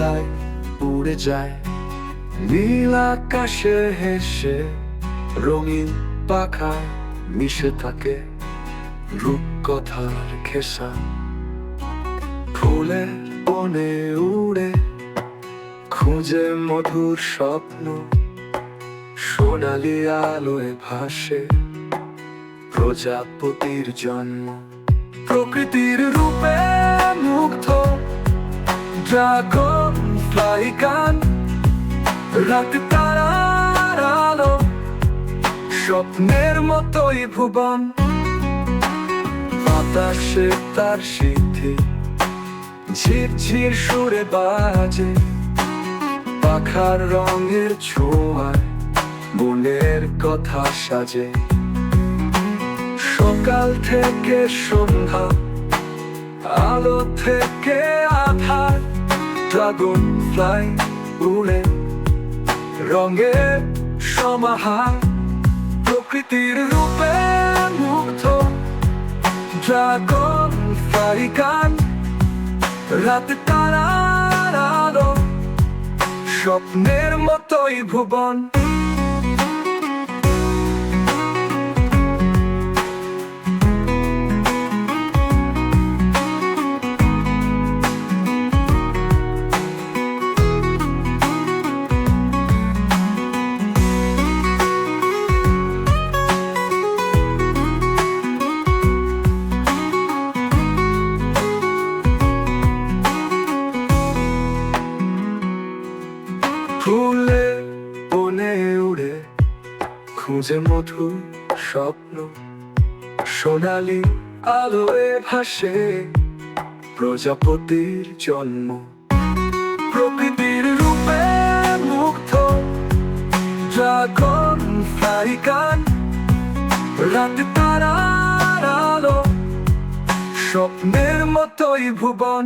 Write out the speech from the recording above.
কোথায় উড়ে যায় নীল আকাশে হেসে রঙিন পাখায় মিশে থাকে রূপকথার খেসা ফুলের বনে উড়ে খুঁজে মধুর স্বপ্ন সোনালি আলোয় ভাসে প্রজাপতির জন্ম প্রকৃতির রূপে মুগ্ধ ড্রাগন ফ্লাই গান রাত তারার আলো স্বপ্নের মতোই ভুবন বাতাসে তার সিদ্ধি ঝিরঝির সুরে বাজে পাখার রঙের ছোঁয়ায় মনের কথা সাজে সকাল থেকে সন্ধ্যা আলো থেকে আধার ড্রাগন ফ্লাই উড়ে রঙের সমাহার প্রকৃতির রূপে মুগ্ধ ড্রাগন ফ্লাই গান রাত তারার আলো স্বপ্নের মতোই ভুবন ফুলে বনে উড়ে খুঁজে মধুর স্বপ্ন সোনালি আলোয় ভাসে প্রজাপতির জন্ম প্রকৃতির রূপে মুগ্ধ ড্রাগন ফ্লাই গান রাত তারার আলো স্বপ্নের মতোই ভুবন